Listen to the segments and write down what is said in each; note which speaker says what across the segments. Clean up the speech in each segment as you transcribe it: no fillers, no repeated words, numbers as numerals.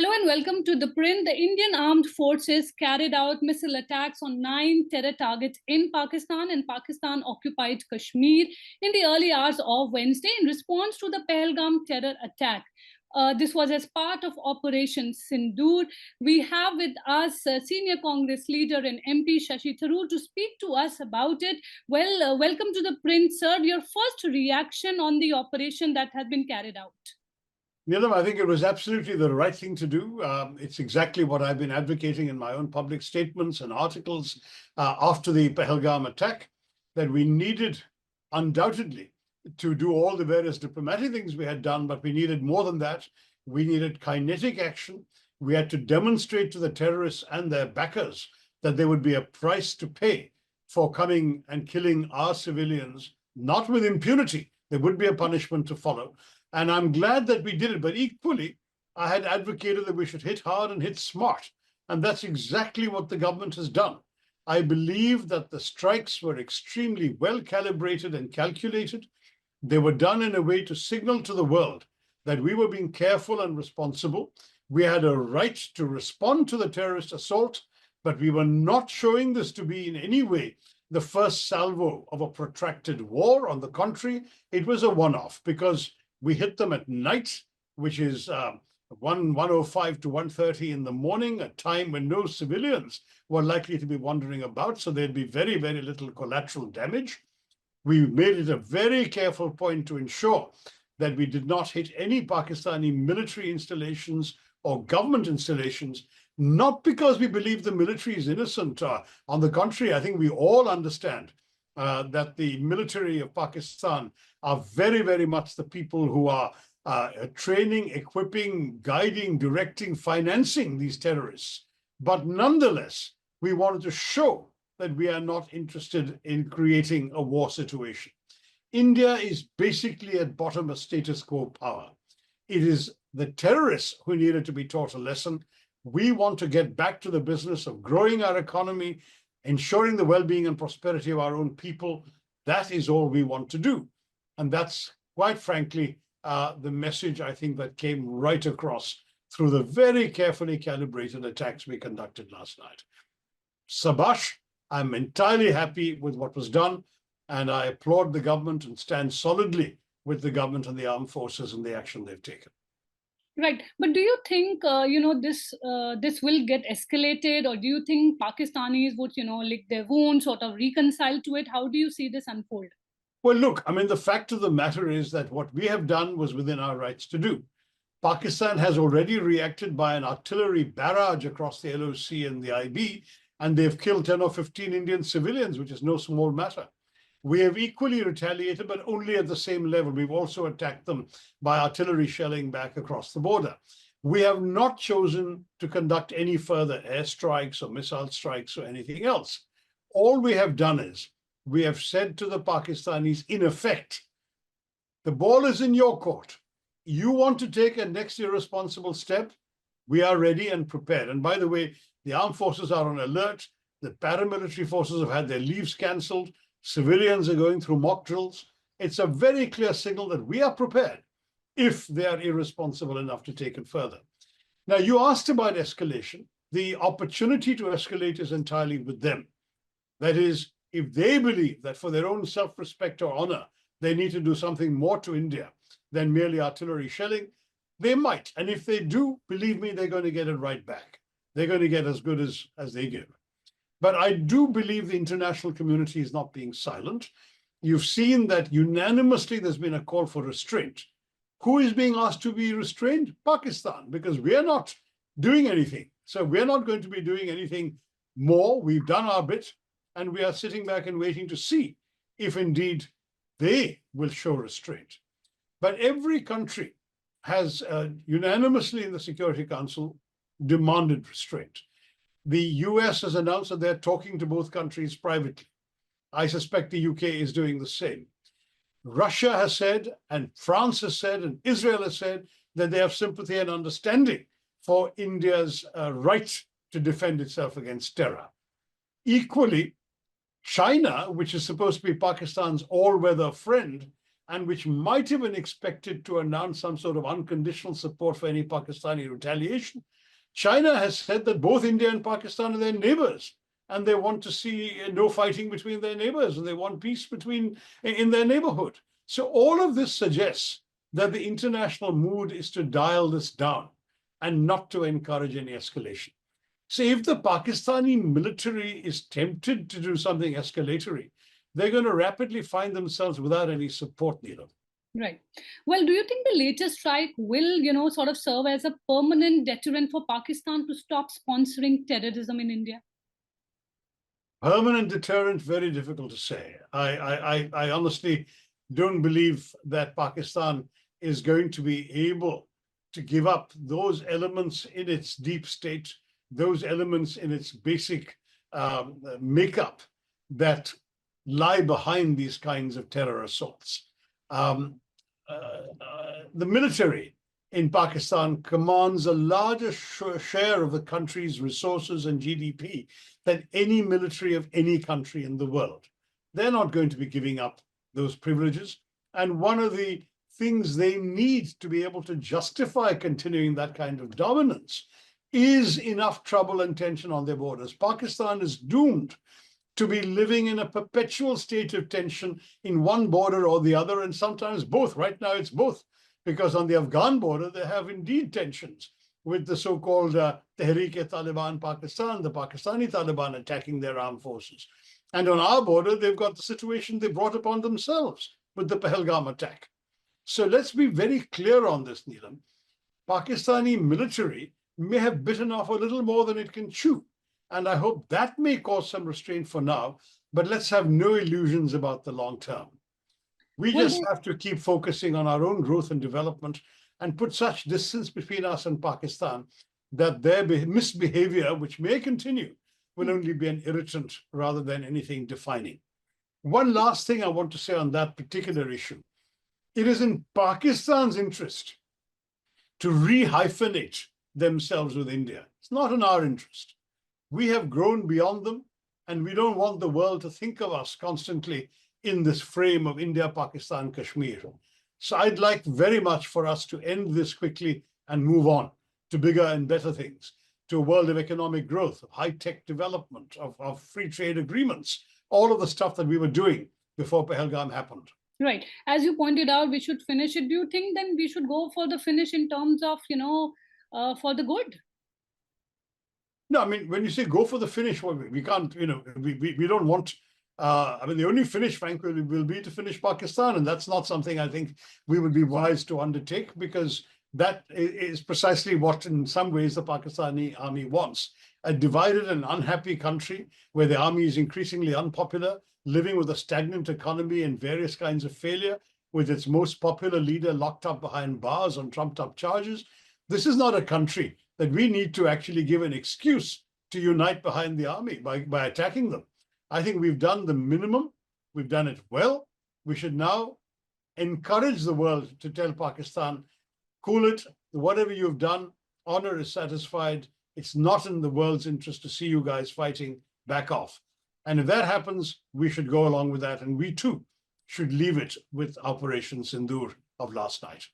Speaker 1: Hello and welcome to ThePrint. The Indian Armed Forces carried out missile attacks on 9 terror targets in Pakistan and Pakistan-occupied Kashmir in the early hours of Wednesday in response to the Pahalgam terror attack. This was as part of Operation Sindoor. We have with us Senior Congress leader and MP Shashi Tharoor to speak to us about it. Well, welcome to ThePrint, sir. Your first reaction on the operation that has been carried out?
Speaker 2: Neelam, I think it was absolutely the right thing to do. It's exactly what I've been advocating in my own public statements and articles after the Pahalgam attack, that we needed undoubtedly to do all the various diplomatic things we had done, but we needed more than that. We needed kinetic action. We had to demonstrate to the terrorists and their backers that there would be a price to pay for coming and killing our civilians, not with impunity. There would be a punishment to follow. And I'm glad that we did it, but equally, I had advocated that we should hit hard and hit smart. And that's exactly what the government has done. I believe that the strikes were extremely well calibrated and calculated. They were done in a way to signal to the world that we were being careful and responsible. We had a right to respond to the terrorist assault, but we were not showing this to be in any way the first salvo of a protracted war. On the contrary, it was a one-off because we hit them at night, which is 1:05 to 1:30 in the morning, a time when no civilians were likely to be wandering about, so there'd be very, very little collateral damage. We made it a very careful point to ensure that we did not hit any Pakistani military installations or government installations, not because we believe the military is innocent. On the contrary, I think we all understand that the military of Pakistan are very, very much the people who are training, equipping, guiding, directing, financing these terrorists. But nonetheless, we wanted to show that we are not interested in creating a war situation. India is basically at bottom a status quo power. It is the terrorists who needed to be taught a lesson. We want to get back to the business of growing our economy, ensuring the well-being and prosperity of our own people. That is all we want to do. And that's, quite frankly, the message, I think, that came right across through the very carefully calibrated attacks we conducted last night. Sabash, I'm entirely happy with what was done, and I applaud the government and stand solidly with the government and the armed forces in the action they've taken.
Speaker 1: Right, but do you think this will get escalated, or do you think Pakistanis would lick their wounds, sort of reconcile to it? How do you see this unfold?
Speaker 2: Well, look, I mean, the fact of the matter is that what we have done was within our rights to do. Pakistan has already reacted by an artillery barrage across the LOC and the IB, and they've killed 10 or 15 Indian civilians, which is no small matter. We have equally retaliated, but only at the same level. We've also attacked them by artillery shelling back across the border. We have not chosen to conduct any further airstrikes or missile strikes or anything else. All we have done is we have said to the Pakistanis, in effect, the ball is in your court. You want to take a next irresponsible step? We are ready and prepared. And by the way, the armed forces are on alert. The paramilitary forces have had their leaves cancelled. Civilians are going through mock drills. It's a very clear signal that we are prepared if they are irresponsible enough to take it further. Now, you asked about escalation. The opportunity to escalate is entirely with them. That is, if they believe that for their own self-respect or honor, they need to do something more to India than merely artillery shelling, they might. And if they do, believe me, they're going to get it right back. They're going to get as good as they give. But I do believe the international community is not being silent. You've seen that unanimously there's been a call for restraint. Who is being asked to be restrained? Pakistan, because we're not doing anything. So we're not going to be doing anything more. We've done our bit, and we are sitting back and waiting to see if indeed they will show restraint. But every country has unanimously in the Security Council demanded restraint. The US has announced that they're talking to both countries privately. I suspect the UK is doing the same. Russia has said, and France has said, and Israel has said that they have sympathy and understanding for India's right to defend itself against terror. Equally, China, which is supposed to be Pakistan's all-weather friend, and which might have been expected to announce some sort of unconditional support for any Pakistani retaliation, China has said that both India and Pakistan are their neighbors, and they want to see no fighting between their neighbors, and they want peace in their neighborhood. So all of this suggests that the international mood is to dial this down and not to encourage any escalation. So if the Pakistani military is tempted to do something escalatory, they're going to rapidly find themselves without any support, Neelam.
Speaker 1: Right. Well, do you think the latest strike will, sort of serve as a permanent deterrent for Pakistan to stop sponsoring terrorism in India?
Speaker 2: Permanent deterrent, very difficult to say. I honestly don't believe that Pakistan is going to be able to give up those elements in its deep state, those elements in its basic makeup that lie behind these kinds of terror assaults. The military in Pakistan commands a larger share of the country's resources and GDP than any military of any country in the world. They're not going to be giving up those privileges. And one of the things they need to be able to justify continuing that kind of dominance is enough trouble and tension on their borders. Pakistan is doomed to be living in a perpetual state of tension in one border or the other, and sometimes both. Right now, it's both, because on the Afghan border, they have indeed tensions with the so-called Tehreek-e-Taliban Pakistan, the Pakistani Taliban attacking their armed forces. And on our border, they've got the situation they brought upon themselves with the Pahalgam attack. So let's be very clear on this, Neelam. Pakistani military may have bitten off a little more than it can chew. And I hope that may cause some restraint for now, but let's have no illusions about the long term. We just have to keep focusing on our own growth and development and put such distance between us and Pakistan that their misbehavior, which may continue, will only be an irritant rather than anything defining. One last thing I want to say on that particular issue. It is in Pakistan's interest to rehyphenate themselves with India. It's not in our interest. We have grown beyond them, and we don't want the world to think of us constantly in this frame of India, Pakistan, Kashmir. So I'd like very much for us to end this quickly and move on to bigger and better things, to a world of economic growth, of high-tech development, of free trade agreements, all of the stuff that we were doing before Pahalgam happened.
Speaker 1: Right. As you pointed out, we should finish it. Do you think then we should go for the finish in terms of, for the good?
Speaker 2: No, I mean, when you say go for the finish, well, we can't, we don't want, the only finish, frankly, will be to finish Pakistan. And that's not something I think we would be wise to undertake, because that is precisely what, in some ways, the Pakistani army wants. A divided and unhappy country where the army is increasingly unpopular, living with a stagnant economy and various kinds of failure, with its most popular leader locked up behind bars on trumped-up charges. This is not a country that we need to actually give an excuse to unite behind the army by attacking them. I think we've done the minimum. We've done it well. We should now encourage the world to tell Pakistan, cool it, whatever you've done, honor is satisfied. It's not in the world's interest to see you guys fighting, back off. And if that happens, we should go along with that. And we too should leave it with Operation Sindoor of last night.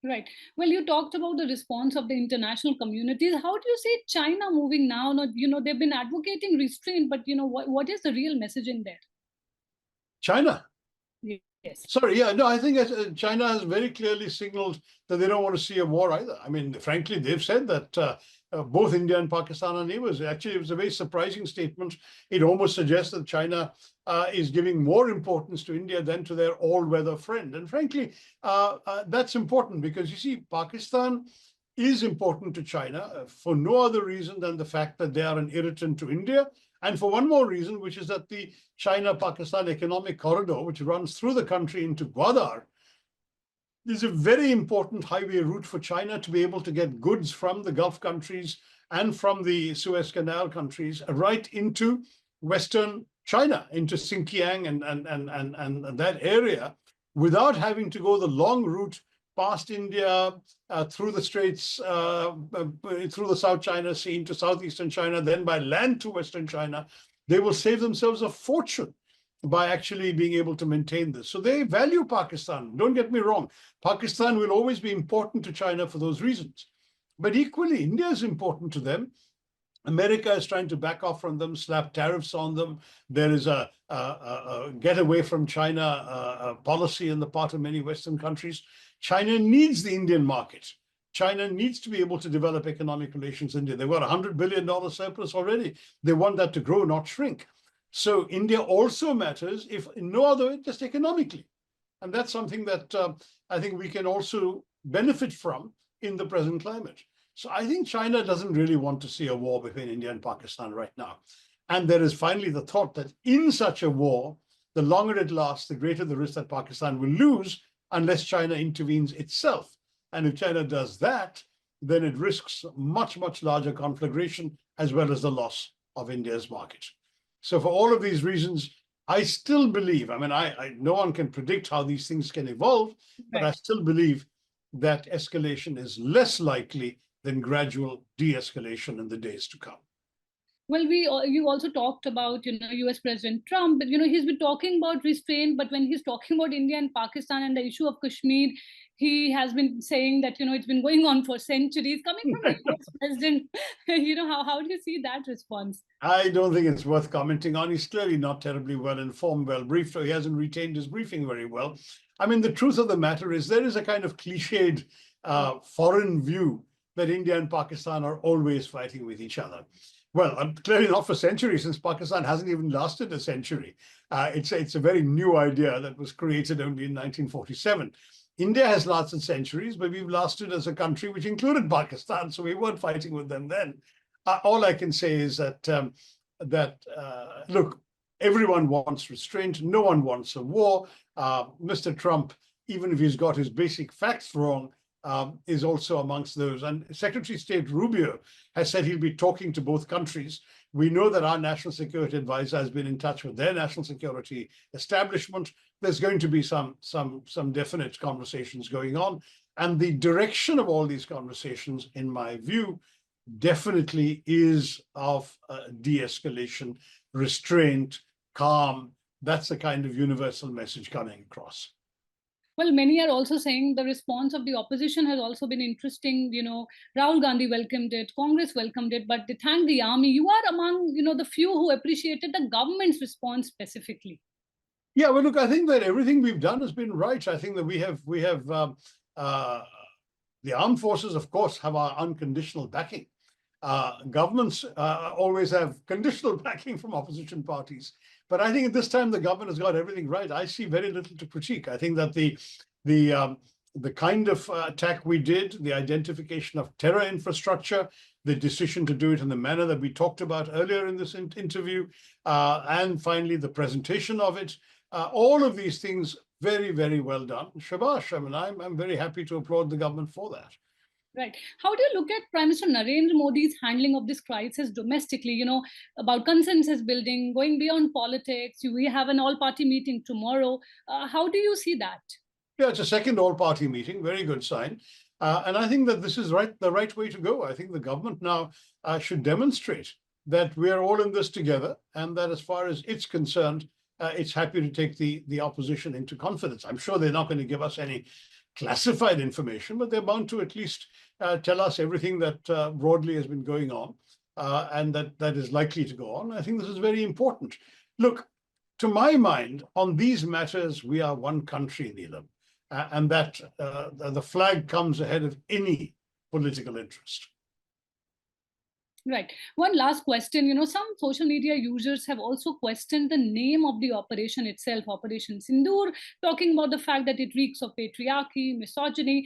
Speaker 1: Right. Well, you talked about the response of the international communities. How do you see China moving now? They've been advocating restraint, but what is the real message in there?
Speaker 2: China.
Speaker 1: Yes.
Speaker 2: Sorry, yeah, no, I think China has very clearly signaled that they don't want to see a war either. I mean, frankly, they've said that both India and Pakistan are neighbors. Actually, it was a very surprising statement. It almost suggests that China is giving more importance to India than to their all-weather friend. And frankly, that's important because, you see, Pakistan is important to China for no other reason than the fact that they are an irritant to India. And for one more reason, which is that the China-Pakistan economic corridor, which runs through the country into Gwadar, is a very important highway route for China to be able to get goods from the Gulf countries and from the Suez Canal countries right into Western China, into Xinjiang and that area, without having to go the long route past India, through the Straits, through the South China Sea into southeastern China, then by land to Western China. They will save themselves a fortune by actually being able to maintain this. So they value Pakistan. Don't get me wrong. Pakistan will always be important to China for those reasons. But equally, India is important to them. America is trying to back off from them, slap tariffs on them. There is a get away from China policy on the part of many Western countries. China needs the Indian market. China needs to be able to develop economic relations with India. They've got $100 billion surplus already. They want that to grow, not shrink. So India also matters, if in no other way, just economically. And that's something that I think we can also benefit from in the present climate. So I think China doesn't really want to see a war between India and Pakistan right now. And there is finally the thought that in such a war, the longer it lasts, the greater the risk that Pakistan will lose unless China intervenes itself. And if China does that, then it risks much, much larger conflagration as well as the loss of India's market. So for all of these reasons, I still believe, I mean, no one can predict how these things can evolve, but I still believe that escalation is less likely than gradual de-escalation in the days to come.
Speaker 1: Well, you also talked about, U.S. President Trump, but, he's been talking about restraint, but when he's talking about India and Pakistan and the issue of Kashmir, he has been saying that, it's been going on for centuries. Coming from a U.S. president, how do you see that response?
Speaker 2: I don't think it's worth commenting on. He's clearly not terribly well informed, well briefed, or he hasn't retained his briefing very well. I mean, the truth of the matter is there is a kind of cliched foreign view that India and Pakistan are always fighting with each other. Well, clearly not for centuries, since Pakistan hasn't even lasted a century. It's a very new idea that was created only in 1947. India has lasted centuries, but we've lasted as a country which included Pakistan, so we weren't fighting with them then. All I can say is that, look, everyone wants restraint. No one wants a war. Mr. Trump, even if he's got his basic facts wrong, is also amongst those. And Secretary of State Rubio has said he'll be talking to both countries. We know that our national security advisor has been in touch with their national security establishment. There's going to be some definite conversations going on. And the direction of all these conversations, in my view, definitely is of de-escalation, restraint, calm. That's the kind of universal message coming across.
Speaker 1: Well, many are also saying the response of the opposition has also been interesting. Rahul Gandhi welcomed it, Congress welcomed it, but they thanked the army. You are among, the few who appreciated the government's response specifically.
Speaker 2: Yeah, well, look, I think that everything we've done has been right. I think that we have the armed forces, of course, have our unconditional backing. Governments always have conditional backing from opposition parties. But I think at this time, the government has got everything right. I see very little to critique. I think that the kind of attack we did, the identification of terror infrastructure, the decision to do it in the manner that we talked about earlier in this interview, and finally, the presentation of it, all of these things, very, very well done. Shabash. I mean, I'm very happy to applaud the government for that.
Speaker 1: Right. How do you look at Prime Minister Narendra Modi's handling of this crisis domestically, about consensus building, going beyond politics? We have an all-party meeting tomorrow. How do you see that?
Speaker 2: Yeah, it's a second all-party meeting, very good sign. And I think that this is the right way to go. I think the government now should demonstrate that we are all in this together, and that as far as it's concerned, it's happy to take the opposition into confidence. I'm sure they're not going to give us any classified information, but they're bound to at least tell us everything that broadly has been going on and that is likely to go on. I think this is very important. Look, to my mind, on these matters, we are one country, Neelam, and that the flag comes ahead of any political interest.
Speaker 1: Right. One last question. Some social media users have also questioned the name of the operation itself, Operation Sindoor, talking about the fact that it reeks of patriarchy, misogyny.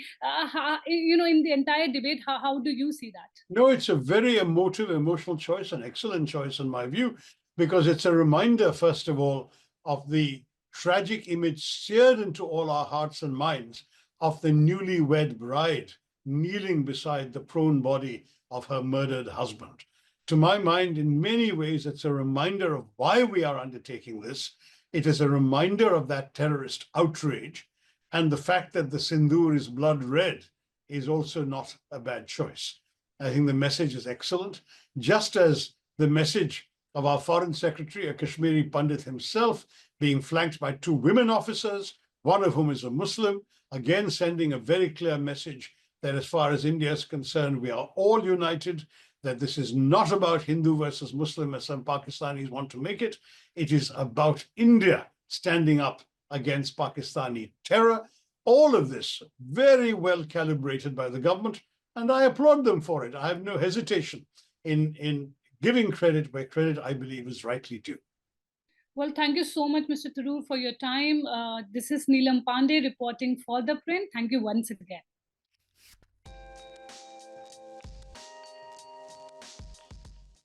Speaker 1: In the entire debate, how do you see that?
Speaker 2: No, it's a very emotional choice, an excellent choice in my view, because it's a reminder, first of all, of the tragic image seared into all our hearts and minds of the newlywed bride kneeling beside the prone body of her murdered husband. To my mind, in many ways, it's a reminder of why we are undertaking this. It is a reminder of that terrorist outrage, and the fact that the Sindoor is blood red is also not a bad choice. I think the message is excellent, just as the message of our Foreign Secretary, a Kashmiri Pandit himself, being flanked by two women officers, one of whom is a Muslim, again sending a very clear message that as far as India is concerned, we are all united, that this is not about Hindu versus Muslim, as some Pakistanis want to make it. It is about India standing up against Pakistani terror. All of this very well calibrated by the government, and I applaud them for it. I have no hesitation in giving credit where credit, I believe, is rightly due.
Speaker 1: Well, thank you so much, Mr. Tharoor, for your time. This is Neelam Pandey reporting for The Print. Thank you once again.